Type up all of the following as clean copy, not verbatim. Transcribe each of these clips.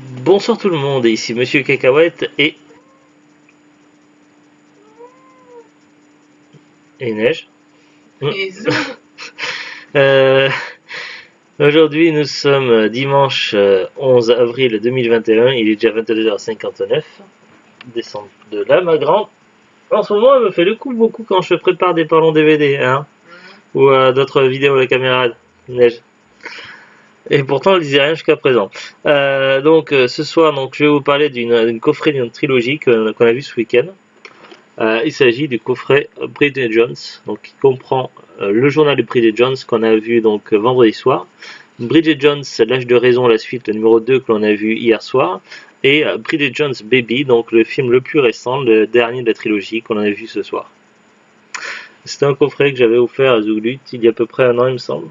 Bonsoir tout le monde, ici Monsieur Cacahuète et Neige. Et zou. Euh, Aujourd'hui nous sommes dimanche 11 avril 2021, il est déjà 22h59. Descends de là ma grande. En ce moment elle me fait le coup beaucoup quand je prépare des parlons DVD, hein, ou d'autres vidéos à la caméra, Neige. Et pourtant elle disait rien jusqu'à présent. Ce soir donc, je vais vous parler d'une coffret d'une trilogie qu'on a vu ce week-end. Il s'agit du coffret Bridget Jones, donc qui comprend le journal de Bridget Jones qu'on a vu donc vendredi soir, Bridget Jones, l'âge de raison, la suite, le numéro 2 que l'on a vu hier soir, et Bridget Jones Baby, donc le film le plus récent, le dernier de la trilogie qu'on a vu ce soir. C'était un coffret que j'avais offert à Zoulut il y a à peu près un an, il me semble.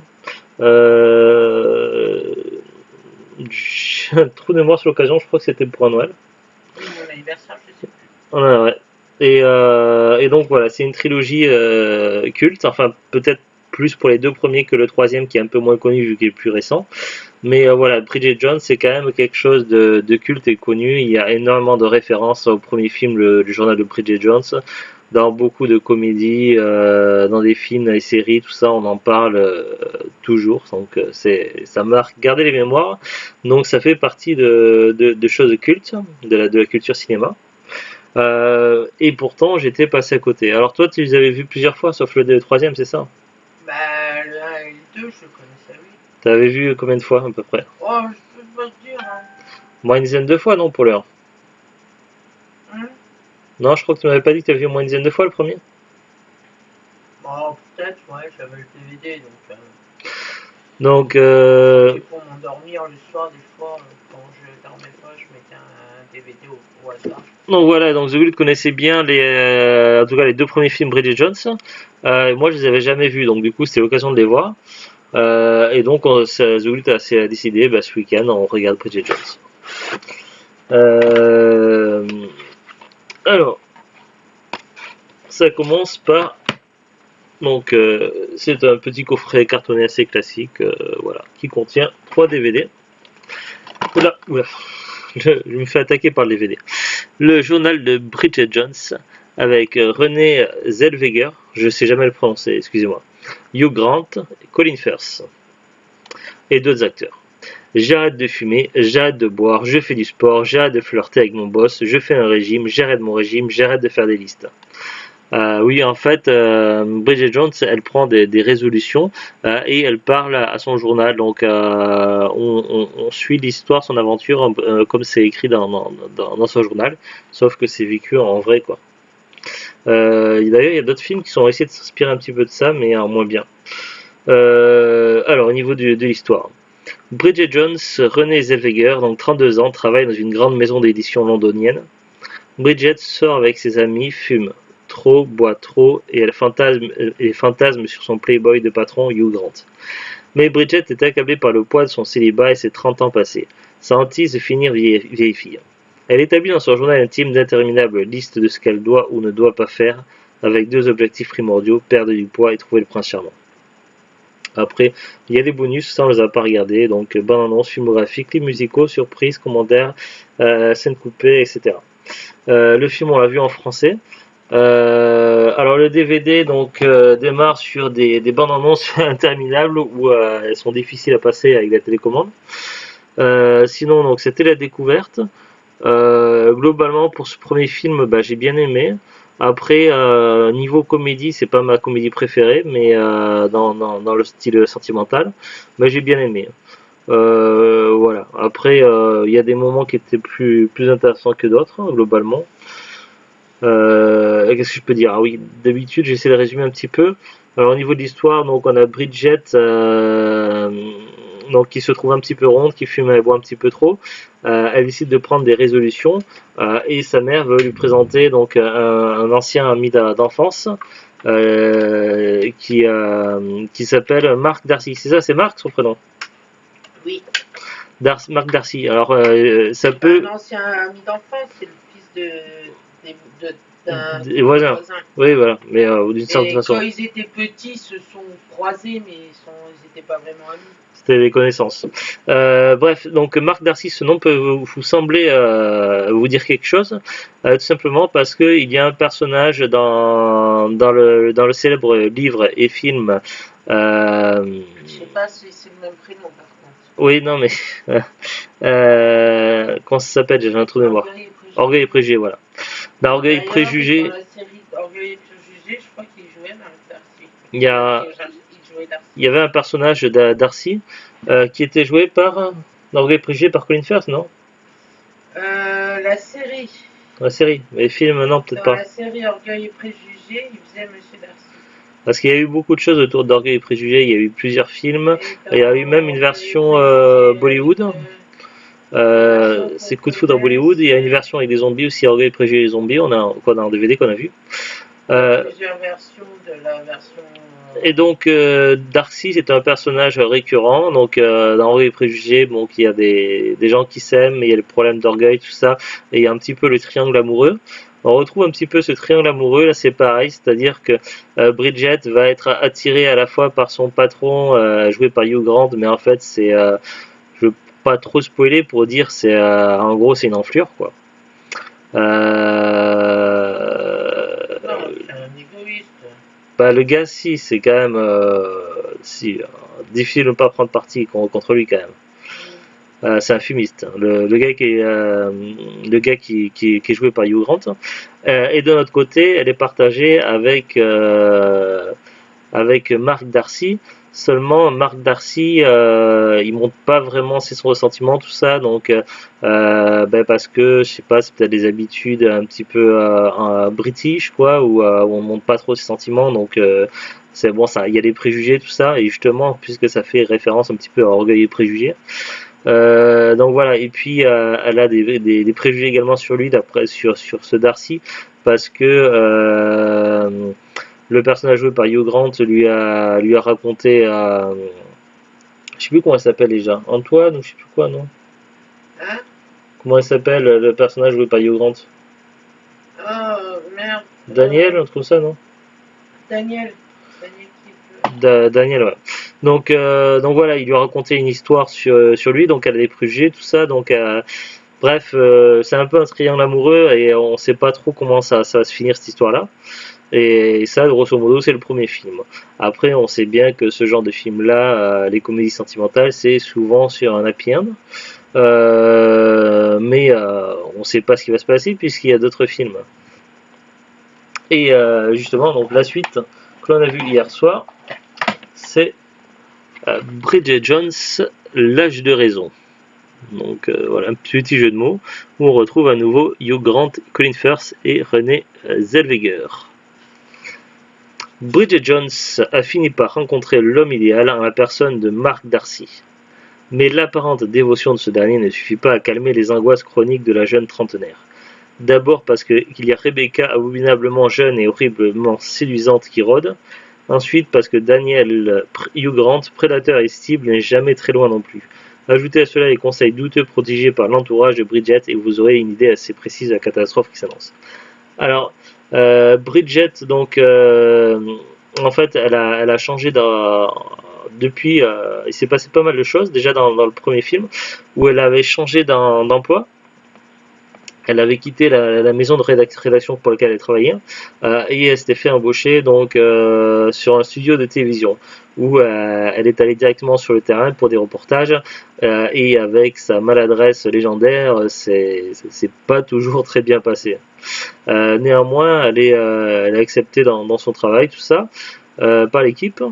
J'ai un trou de mémoire sur l'occasion, je crois que c'était pour un Noël. Oui, mon anniversaire, je sais plus. Ouais. Et donc voilà, c'est une trilogie culte, enfin peut-être plus pour les deux premiers que le troisième qui est un peu moins connu vu qu'il est plus récent. Mais voilà, Bridget Jones c'est quand même quelque chose de culte et connu. Il y a énormément de références au premier film, le journal de Bridget Jones. Dans beaucoup de comédies, dans des films et séries, tout ça, on en parle toujours. Donc ça m'a gardé les mémoires. Donc ça fait partie de choses cultes, de la culture cinéma. Et pourtant, j'étais passé à côté. Alors toi, tu les avais vus plusieurs fois, sauf le troisième, c'est ça? Bah, le 1 et le 2, je le connaissais, oui. T'avais vu combien de fois à peu près? Oh, je peux pas te dire, hein. Moins une dizaine de fois, non, pour l'heure? Hein. Non, je crois que tu m'avais pas dit que tu avais vu au moins une dizaine de fois le premier. Bon, peut-être, ouais, j'avais le DVD, donc Donc, c'était pour m'endormir le soir, des fois, quand je dormais pas, je mettais un DVD au hasard. donc voilà, donc The Good connaissait bien en tout cas les deux premiers films Bridget Jones. Moi, je les avais jamais vus, donc du coup, c'était l'occasion de les voir. Et donc, The Good a décidé, bah, ce week-end, on regarde Bridget Jones. Euh, alors, ça commence par donc c'est un petit coffret cartonné assez classique, voilà, qui contient 3 DVD. Oula, je me fais attaquer par le DVD. Le journal de Bridget Jones avec René Zellweger, je sais jamais le prononcer, excusez-moi, Hugh Grant, Colin Firth et d'autres acteurs. J'arrête de fumer, j'arrête de boire, je fais du sport, j'arrête de flirter avec mon boss, je fais un régime, j'arrête mon régime, j'arrête de faire des listes. Oui, en fait, Bridget Jones, elle prend des résolutions et elle parle à son journal. Donc, on suit l'histoire, son aventure, comme c'est écrit dans son journal, sauf que c'est vécu en vrai, quoi. D'ailleurs, il y a d'autres films qui sont essayés de s'inspirer un petit peu de ça, mais en moins bien. Alors, au niveau de l'histoire. Bridget Jones, Renée Zellweger, donc 32 ans, travaille dans une grande maison d'édition londonienne. Bridget sort avec ses amis, fume trop, boit trop et elle fantasme sur son playboy de patron Hugh Grant. Mais Bridget est accablée par le poids de son célibat et ses 30 ans passés. Sa hantise de finir vieille fille. Elle établit dans son journal intime d'interminables listes de ce qu'elle doit ou ne doit pas faire, avec deux objectifs primordiaux, perdre du poids et trouver le prince charmant. Après, il y a des bonus, ça on les a pas regardés, donc bande-annonce, filmographique, clips musicaux, surprises, commentaires, scènes coupées, etc. Le film on l'a vu en français. Alors le DVD donc démarre sur des bandes annonces interminables où elles sont difficiles à passer avec la télécommande. Sinon donc c'était la découverte. Globalement pour ce premier film bah, j'ai bien aimé. Après niveau comédie c'est pas ma comédie préférée mais dans le style sentimental, mais j'ai bien aimé. Voilà. Après il y a des moments qui étaient plus intéressants que d'autres hein, globalement. Qu'est-ce que je peux dire? Ah oui, d'habitude j'essaie de résumer un petit peu. Alors au niveau de l'histoire, donc on a Bridget donc qui se trouve un petit peu ronde, qui fume et boit un petit peu trop. Elle décide de prendre des résolutions et sa mère veut lui présenter donc un ancien ami d'enfance qui s'appelle Mark Darcy. C'est ça, c'est Mark son prénom? Oui. Mark Darcy. Alors ça C'est pas peut. un ancien ami d'enfance, c'est le fils Des voisins. voisin. Oui, voilà, mais d'une certaine Et façon. quand ils étaient petits, ils se sont croisés, mais ils n'étaient pas vraiment amis. C'était des connaissances. Bref, donc Marc Darcy, ce nom peut vous sembler vous dire quelque chose, tout simplement parce qu'il y a un personnage dans le célèbre livre et film. Je sais pas si c'est le même prénom par contre. Oui, non, mais comment ça s'appelle? J'ai un trou de mémoire. Orgueil et préjugé, voilà. Dans Orgueil et préjugé. Dans la série Orgueil et préjugé, je crois qu'il jouait Marc Darcy. Il y avait un personnage Darcy qui était joué par Orgueil et préjugé par Colin Firth, non? La série. La série, mais les films, non, peut-être pas. Dans la série Orgueil et préjugé, il faisait Monsieur Darcy. Parce qu'il y a eu beaucoup de choses autour d'Orgueil et préjugés. Il y a eu plusieurs films. Il y a eu même une version Bollywood. C'est Coup de foudre à Bollywood. Il y a une version avec des zombies aussi, Orgueil et préjugés et les zombies. On a un DVD qu'on a vu. Plusieurs versions de la version. Et donc Darcy c'est un personnage récurrent. Donc dans Orgueil et préjugés, bon, il y a des gens qui s'aiment, mais il y a le problème d'orgueil, tout ça. Et il y a un petit peu le triangle amoureux. On retrouve un petit peu ce triangle amoureux, là c'est pareil, c'est-à-dire que Bridget va être attirée à la fois par son patron, joué par Hugh Grant, mais en fait c'est, je veux pas trop spoiler pour dire, c'est en gros c'est une enflure quoi. Non, c'est un égoïste. Bah, le gars si, c'est quand même difficile de ne pas prendre parti contre lui quand même. C'est un fumiste. Le gars qui est joué par Hugh Grant. Et de notre côté, elle est partagée avec Marc Darcy. Seulement, Marc Darcy, il montre pas vraiment ses ressentiments, tout ça. Donc, parce que, je sais pas, c'est peut-être des habitudes un petit peu british, quoi, où on montre pas trop ses sentiments. Donc, c'est bon, ça, il y a des préjugés, tout ça. Et justement, puisque ça fait référence un petit peu à Orgueil et préjugés. Donc voilà, et puis elle a des préjugés également sur lui, sur ce Darcy, parce que le personnage joué par Hugh Grant lui a raconté, je sais plus comment elle s'appelle déjà, Antoine ou je sais plus quoi, non? Hein? Comment il s'appelle le personnage joué par Hugh Grant? Oh merde. Daniel, un truc comme ça, non? Daniel. Daniel, ouais. Donc voilà, il lui a raconté une histoire sur lui, donc elle a des préjugés, tout ça, donc bref, c'est un peu un triangle amoureux et on sait pas trop comment ça va se finir cette histoire-là. Et ça, grosso modo, c'est le premier film. Après, on sait bien que ce genre de film-là, les comédies sentimentales, c'est souvent sur un happy end. Mais on sait pas ce qui va se passer puisqu'il y a d'autres films. Et justement, donc la suite que l'on a vue hier soir, c'est Bridget Jones, l'âge de raison. Donc voilà, un petit jeu de mots où on retrouve à nouveau Hugh Grant, Colin Firth et Renée Zellweger. Bridget Jones a fini par rencontrer l'homme idéal en la personne de Marc Darcy. Mais l'apparente dévotion de ce dernier ne suffit pas à calmer les angoisses chroniques de la jeune trentenaire. D'abord parce qu'il y a Rebecca abominablement jeune et horriblement séduisante qui rôde. Ensuite parce que Daniel Hugh Grant, prédateur et cible, n'est jamais très loin non plus. Ajoutez à cela les conseils douteux prodigés par l'entourage de Bridget et vous aurez une idée assez précise de la catastrophe qui s'annonce. Alors, Bridget, donc, en fait, elle a changé depuis. Il s'est passé pas mal de choses, déjà dans le premier film, où elle avait changé d'emploi. Elle avait quitté la maison de rédaction pour laquelle elle travaillait et elle s'était fait embaucher donc sur un studio de télévision où elle est allée directement sur le terrain pour des reportages et avec sa maladresse légendaire, c'est pas toujours très bien passé. Néanmoins, elle a accepté dans son travail tout ça par l'équipe.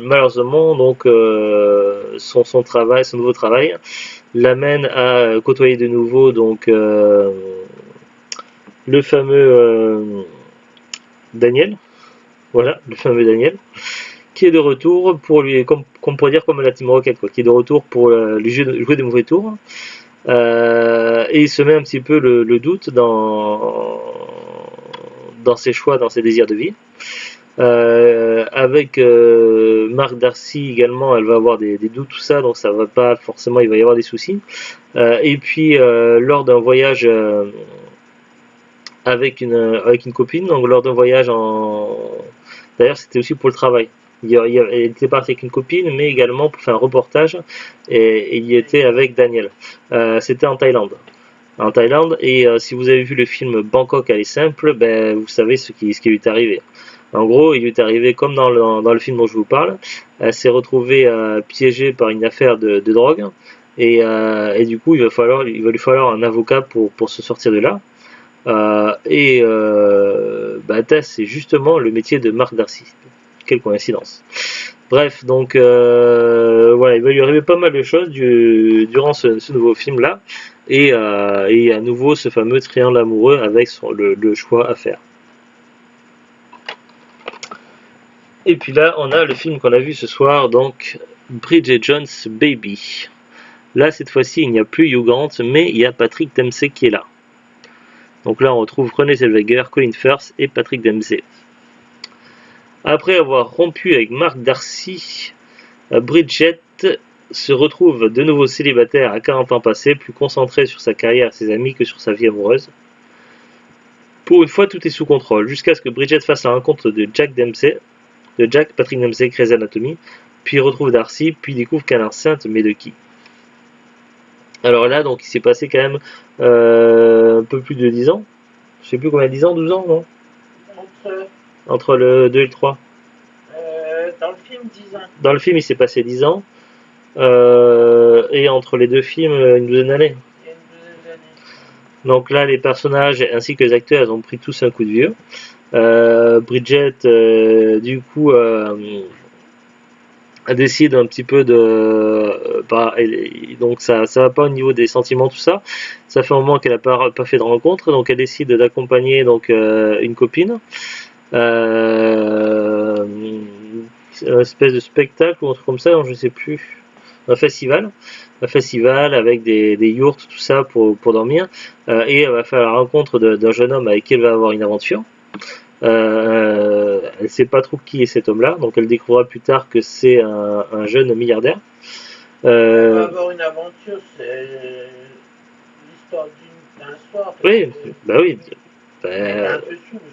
Malheureusement donc son nouveau travail l'amène à côtoyer de nouveau donc le fameux Daniel, voilà, le fameux Daniel, qui est de retour pour lui, comme pourrait dire comme la Team Rocket, quoi, qui est de retour pour lui jouer des mauvais tours, et il se met un petit peu le doute dans ses choix, dans ses désirs de vie. Avec Mark Darcy également, elle va avoir des doutes, tout ça, donc ça va pas forcément, il va y avoir des soucis. Et puis lors d'un voyage avec une copine, donc lors d'un voyage d'ailleurs c'était aussi pour le travail. Elle était partie avec une copine, mais également pour faire un reportage, et il y était avec Daniel. C'était en Thaïlande. Et si vous avez vu le film Bangkok elle est simple, ben, vous savez ce qui lui est arrivé. En gros, il lui est arrivé comme dans le film dont je vous parle. Elle s'est retrouvée piégée par une affaire de drogue, et du coup il va lui falloir un avocat pour se sortir de là. Bah, c'est justement le métier de Mark Darcy. Quelle coïncidence. Bref, donc voilà, il va lui arriver pas mal de choses durant ce nouveau film là, et à nouveau ce fameux triangle amoureux avec le choix à faire. Et puis là, on a le film qu'on a vu ce soir, donc Bridget Jones' Baby. Là, cette fois-ci, il n'y a plus Hugh Grant, mais il y a Patrick Dempsey qui est là. Donc là, on retrouve Renée Zellweger, Colin Firth et Patrick Dempsey. Après avoir rompu avec Mark Darcy, Bridget se retrouve de nouveau célibataire à 40 ans passés, plus concentrée sur sa carrière et ses amis que sur sa vie amoureuse. Pour une fois, tout est sous contrôle, jusqu'à ce que Bridget fasse la rencontre de Patrick Dempsey, Grey's Anatomy, puis retrouve Darcy, puis découvre qu'elle est enceinte, mais de qui? Alors là, donc, il s'est passé quand même un peu plus de 10 ans. Je sais plus combien, 10 ans, 12 ans, non? Entre le 2 et le 3. Dans le film, 10 ans. Dans le film, il s'est passé 10 ans. Et entre les deux films, une douzaine d'années. Donc là, les personnages ainsi que les acteurs, ils ont pris tous un coup de vieux. Bridget, du coup, décide un petit peu donc ça va pas au niveau des sentiments, tout ça. Ça fait un moment qu'elle n'a pas fait de rencontre, donc elle décide d'accompagner donc une copine. Une espèce de spectacle ou un truc comme ça, je ne sais plus. Un festival avec des yurts, tout ça pour dormir. Et elle va faire la rencontre d'un jeune homme avec qui elle va avoir une aventure. Elle ne sait pas trop qui est cet homme-là, donc elle découvrira plus tard que c'est un jeune milliardaire. Elle va avoir une aventure, c'est l'histoire d'un soir. Oui, bah oui. Un peu sous aussi.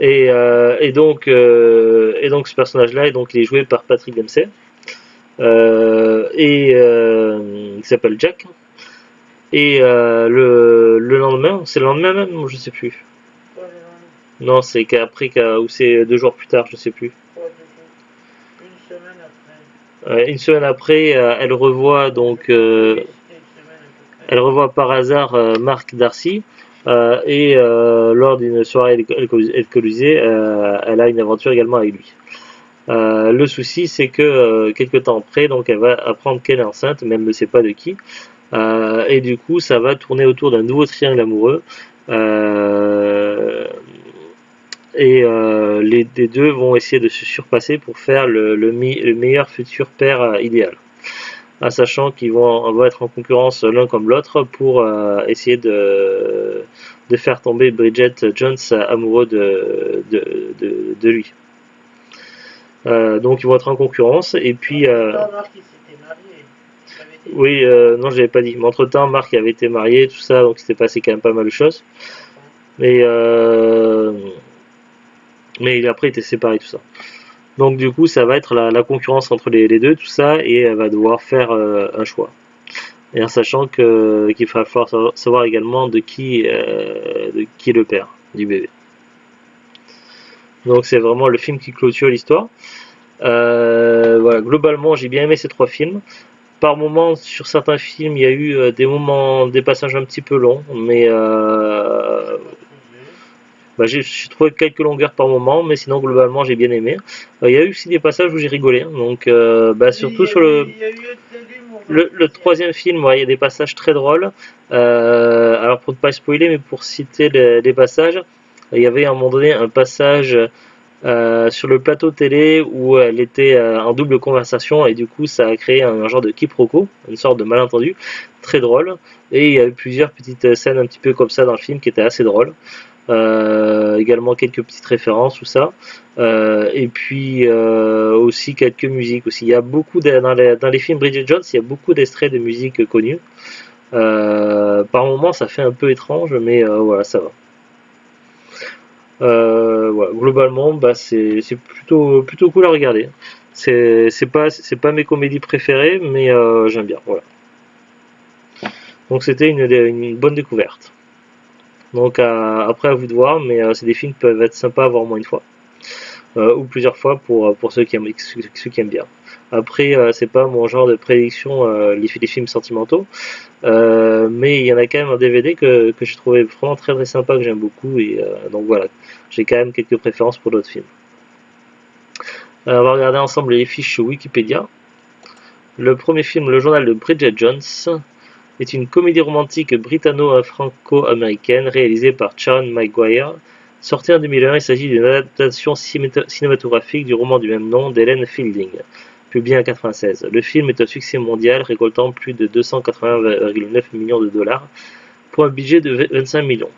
Et donc ce personnage-là, il est joué par Patrick Dempsey. Il s'appelle Jack. Et le lendemain, c'est le lendemain même, je sais plus. Non, c'est qu'après, ou c'est 2 jours plus tard, je sais plus. Une semaine après. Une semaine après, elle revoit donc, elle revoit par hasard Mark Darcy. Et lors d'une soirée alcoolisée, elle a une aventure également avec lui. Le souci, c'est que quelques temps après, donc elle va apprendre qu'elle est enceinte, mais elle ne sait pas de qui. Et du coup, ça va tourner autour d'un nouveau triangle amoureux. Les deux vont essayer de se surpasser pour faire le meilleur futur père idéal. Sachant qu'ils vont être en concurrence l'un comme l'autre pour essayer de faire tomber Bridget Jones amoureux de lui. Donc ils vont être en concurrence, et puis oui, non, je l'avais pas dit, mais entre temps Marc avait été marié, tout ça, donc il s'était passé quand même pas mal de choses, mais après il était séparé, tout ça. Donc du coup ça va être la concurrence entre les deux, tout ça, et elle va devoir faire un choix, et en sachant qu'il va falloir savoir également de qui est le père du bébé. Donc c'est vraiment le film qui clôture l'histoire. Voilà, globalement j'ai bien aimé ces 3 films. Par moments, sur certains films, il y a eu des passages un petit peu longs, mais j'ai trouvé quelques longueurs par moment, mais sinon globalement j'ai bien aimé. Il y a eu aussi des passages où j'ai rigolé, donc surtout sur le 3e film, il y a des passages très drôles. Alors pour ne pas spoiler, mais pour citer les passages, il y avait à un moment donné un passage sur le plateau télé où elle était en double conversation, et du coup ça a créé un genre de quiproquo, une sorte de malentendu très drôle, et il y a eu plusieurs petites scènes un petit peu comme ça dans le film qui étaient assez drôles. Également quelques petites références, tout ça. Et puis aussi quelques musiques aussi. Il y a beaucoup dans les films Bridget Jones, il y a beaucoup d'extraits de musique connue. Par moments, ça fait un peu étrange, mais voilà, ça va. Voilà, globalement, bah, c'est plutôt cool à regarder. C'est pas mes comédies préférées, mais j'aime bien. Voilà. Donc c'était une bonne découverte. Donc après à vous de voir, mais c'est des films qui peuvent être sympas à voir au moins une fois. Ou plusieurs fois pour ceux qui aiment bien. Après, c'est pas mon genre de prédiction, les films sentimentaux, mais il y en a quand même un DVD que j'ai trouvé vraiment très très sympa, que j'aime beaucoup, et donc voilà, j'ai quand même quelques préférences pour d'autres films. On va regarder ensemble les fiches Wikipédia. Le premier film, Le journal de Bridget Jones, est une comédie romantique britanno-franco-américaine réalisée par Sharon Maguire. Sorti en 2001, il s'agit d'une adaptation cinématographique du roman du même nom d'Helen Fielding, publié en 1996. Le film est un succès mondial, récoltant plus de 280,9 millions de dollars pour un budget de 25 millions.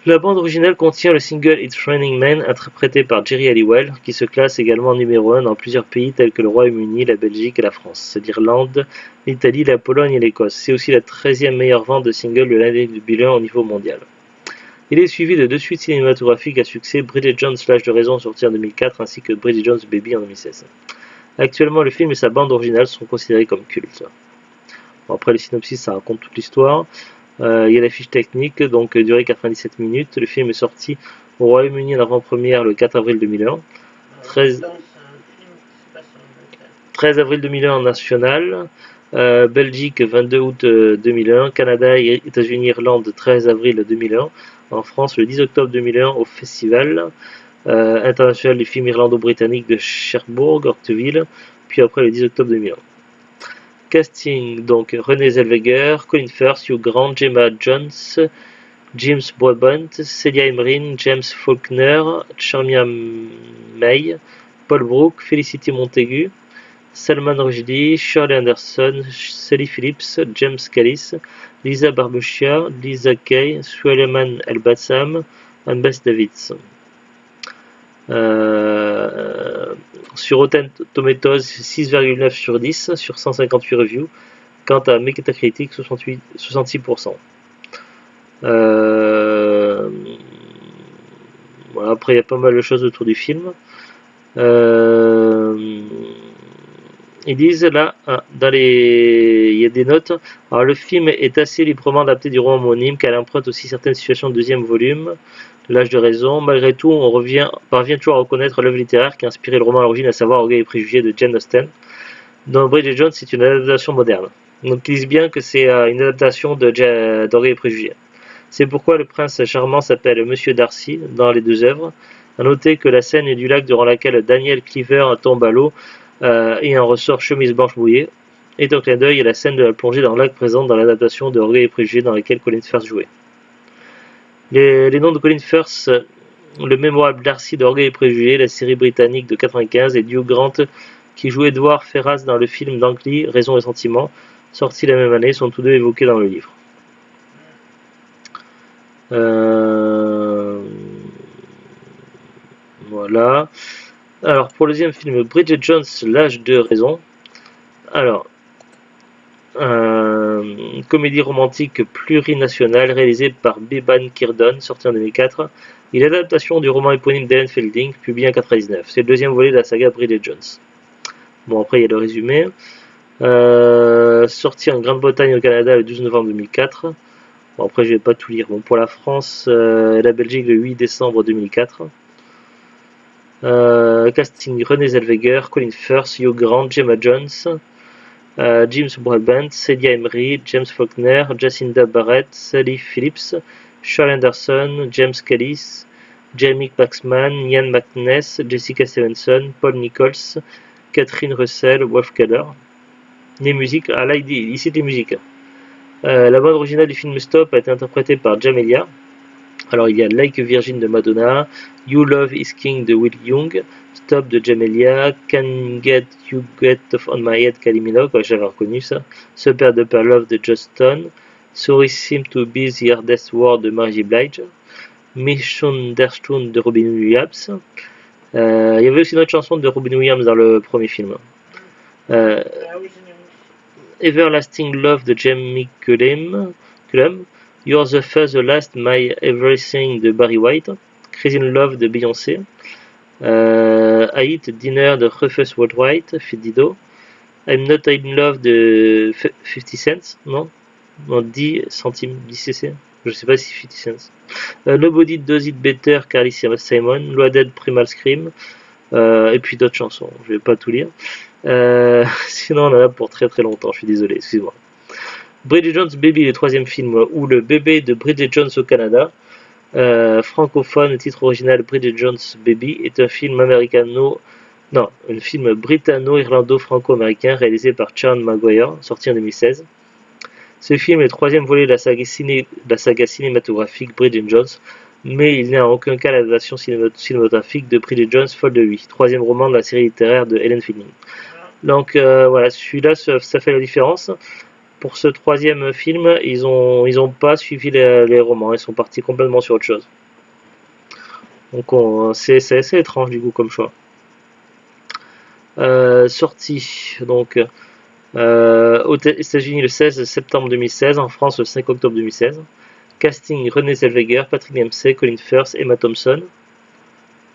La bande originale contient le single It's Raining Men, interprété par Jerry Halliwell, qui se classe également numéro 1 dans plusieurs pays tels que le Royaume-Uni, la Belgique et la France, l'Irlande, l'Italie, la Pologne et l'Écosse. C'est aussi la 13e meilleure vente de single de l'année du bilan au niveau mondial. Il est suivi de deux suites cinématographiques à succès, Bridget Jones, L'âge de raison, sorti en 2004, ainsi que Bridget Jones Baby en 2016. Actuellement, le film et sa bande originale sont considérés comme cultes. Bon, après le synopsis, ça raconte toute l'histoire. Il y a la fiche technique, donc durée 97 minutes. Le film est sorti au Royaume-Uni en avant-première le 4 avril 2001. 13 avril 2001 en national. Belgique 22 août 2001. Canada et États-Unis, Irlande 13 avril 2001. En France le 10 octobre 2001 au Festival international du film irlando-britannique de Cherbourg, Octeville. Puis après le 10 octobre 2001. Casting, donc Renée Zellweger, Colin Firth, Hugh Grant, Gemma Jones, James Broadbent, Celia Imrin, James Faulkner, Charmian May, Paul Brook, Felicity Montaigu, Salman Rushdie, Shirley Anderson, Sally Phillips, James Callis, Lisa Barbushia, Lisa Kay, Suleiman El-Bassam, Anne-Beth Davids. Sur Rotten Tomatoes 6,9 sur 10 sur 158 reviews. Quant à Metacritic 66%. Voilà, après il y a pas mal de choses autour du film. Ils disent là, il y a des notes. Alors le film est assez librement adapté du roman homonyme, car il emprunte aussi certaines situations de deuxième volume. L'âge de raison. Malgré tout, on parvient toujours à reconnaître l'œuvre littéraire qui a inspiré le roman à l'origine, à savoir Orgueil et Préjugés de Jane Austen. Dans Bridget Jones, c'est une adaptation moderne. Donc ils disent bien que c'est une adaptation d'Orgueil et Préjugés. C'est pourquoi le prince charmant s'appelle Monsieur Darcy dans les deux œuvres. À noter que la scène du lac durant laquelle Daniel Cleaver tombe à l'eau et en ressort chemise blanche mouillée est un clin d'œil à la scène de la plongée dans le lac présente dans l'adaptation de Orgueil et Préjugés dans laquelle Colin Firth jouait. Les noms de Colin Firth, le mémorable Darcy d'Orgueil et Préjugés, la série britannique de 1995, et Hugh Grant qui joue Edward Ferrars dans le film d'Ang Lee, Raison et Sentiment, sorti la même année, sont tous deux évoqués dans le livre. Voilà. Alors pour le deuxième film, Bridget Jones, L'âge de raison. Alors, comédie romantique plurinationale réalisée par Beban Kirdon, sorti en 2004. Il est l'adaptation du roman éponyme d'Helen Fielding, publié en 1999. C'est le deuxième volet de la saga Bridget Jones. Bon, après il y a le résumé. Sorti en Grande-Bretagne et au Canada le 12 novembre 2004. Bon, après je vais pas tout lire. Bon, pour la France et la Belgique le 8 décembre 2004. Casting Renée Zellweger, Colin Firth, Hugh Grant, Gemma Jones, James Broadbent, Celia Imrie, James Faulkner, Jacinda Barrett, Sally Phillips, Shirley Anderson, James Callis, Jamie Paxman, Ian McNess, Jessica Stevenson, Paul Nichols, Catherine Russell, Wolf Keller. Les musiques, là il cite les musiques. La bande originale du film Stop a été interprétée par Jamelia. Alors il y a Like a Virgin de Madonna, You Love Is King de Will Young, Stop de Jamelia, Can Get You Get Off On My Head Kylie Minogue, j'avais reconnu ça, Super Duper Love de Justin, Sorry Seem to Be the Hardest Word de Mary J. Blige, Misunderstood de Robin Williams. Il y avait aussi une autre chanson de Robin Williams dans le premier film. Ah oui, j'en ai vu. Everlasting Love de Jamie Cullum. You're the First, the Last, My Everything de Barry White. Crazy in Love de Beyoncé. I Eat Dinner de Rufus Wainwright, fit Dido. I'm Not in Love de 50 Cent, non, 10 centimes, 10 cc, je sais pas si 50 cents. Nobody Does It Better, Carly Simon. Loaded Primal Scream, et puis d'autres chansons, je vais pas tout lire. Sinon on en a pour très très longtemps, je suis désolé, excuse-moi. Bridget Jones Baby, le troisième film, ou le bébé de Bridget Jones au Canada. Francophone, le titre original Bridget Jones Baby est un film un film britanno-irlando-franco-américain réalisé par Charles Maguire, sorti en 2016. Ce film est le troisième volet de la saga cinématographique Bridget Jones, mais il n'est en aucun cas l'adaptation cinématographique de Bridget Jones, folle de lui, troisième roman de la série littéraire de Helen Fielding. Donc voilà, celui-là, ça fait la différence. Pour ce troisième film, ils ont pas suivi les romans, ils sont partis complètement sur autre chose. Donc c'est assez étrange du coup comme choix. Sortie donc aux États-Unis le 16 septembre 2016, en France le 5 octobre 2016. Casting Renée Zellweger, Patrick Dempsey, Colin Firth, Emma Thompson.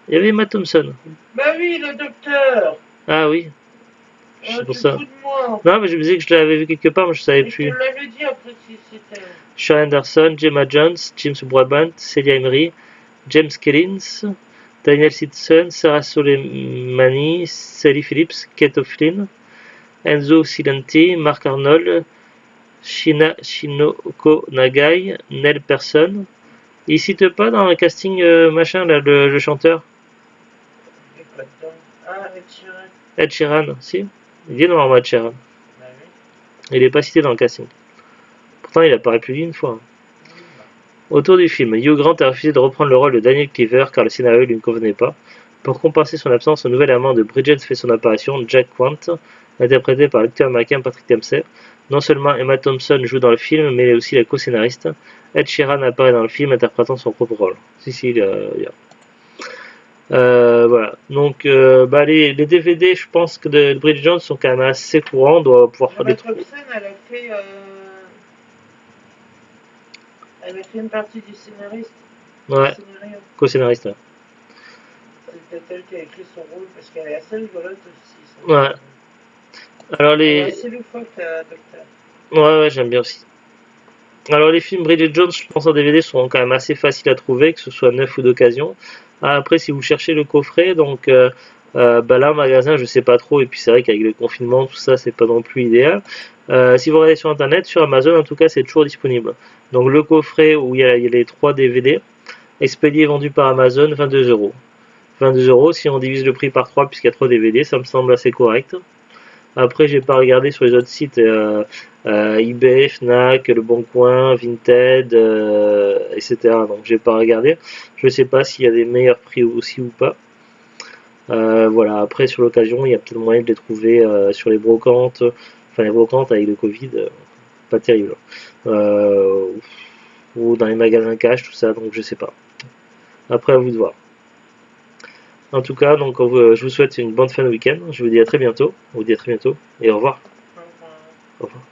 Il y avait Emma Thompson. Bah oui, le docteur. Ah oui. C'est pour ça. De moi. Non, mais je me disais que je l'avais vu quelque part, mais je savais plus. Je te l'avais dit après si c'était. Sean Anderson, Gemma Jones, James Brabant, Celia Emery, James Kellins, Daniel Simpson, Sarah Soleimani, Sally Phillips, Kate O'Flynn, Enzo Silenti, Mark Arnold, Shinoko Nagai, Nell Person. Il cite pas dans le casting machin là, le chanteur Ah, Ed Sheeran. Ed Sheeran, si. Il est normalement Ed Sheeran. Bah oui. Il est pas cité dans le casting. Pourtant, il apparaît plus d'une fois. Autour du film, Hugh Grant a refusé de reprendre le rôle de Daniel Cleaver car le scénario lui ne convenait pas. Pour compenser son absence, un nouvel amant de Bridget fait son apparition, Jack Quant, interprété par l'acteur américain Patrick Dempsey. Non seulement Emma Thompson joue dans le film, mais elle est aussi la co-scénariste. Ed Sheeran apparaît dans le film interprétant son propre rôle. Si, il y a. Voilà. Donc, les DVD, je pense que de Bridget Jones sont quand même assez courants. On doit pouvoir faire Emma des trucs. Thompson, elle a fait une partie du scénariste. Ouais, co-scénariste. Ouais. C'est peut-être elle qui a écrit son rôle parce qu'elle est assez rigolote aussi. Ouais. Alors Elle est assez loufoque, docteur. Ouais, j'aime bien aussi. Alors les films Bridget Jones, je pense en DVD, sont quand même assez faciles à trouver, que ce soit neuf ou d'occasion. Après, si vous cherchez le coffret, donc là, en magasin, je sais pas trop, et puis c'est vrai qu'avec le confinement, tout ça, c'est pas non plus idéal. Si vous regardez sur internet, sur Amazon, en tout cas, c'est toujours disponible. Donc le coffret où il y a les 3 DVD, expédié vendu par Amazon, 22 euros. 22 euros, si on divise le prix par 3, puisqu'il y a 3 DVD, ça me semble assez correct. Après, j'ai pas regardé sur les autres sites, eBay, Fnac, Le Bon Coin, Vinted, etc. Donc j'ai pas regardé. Je sais pas s'il y a des meilleurs prix aussi ou pas. Voilà. Après, sur l'occasion, il y a peut-être moyen de les trouver sur les brocantes. Enfin, les brocantes avec le Covid, pas terrible. Ou dans les magasins cash, tout ça. Donc je sais pas. Après, à vous de voir. En tout cas, donc, je vous souhaite une bonne fin de week-end. Je vous dis à très bientôt. On vous dit à très bientôt et au revoir. Au revoir. Au revoir.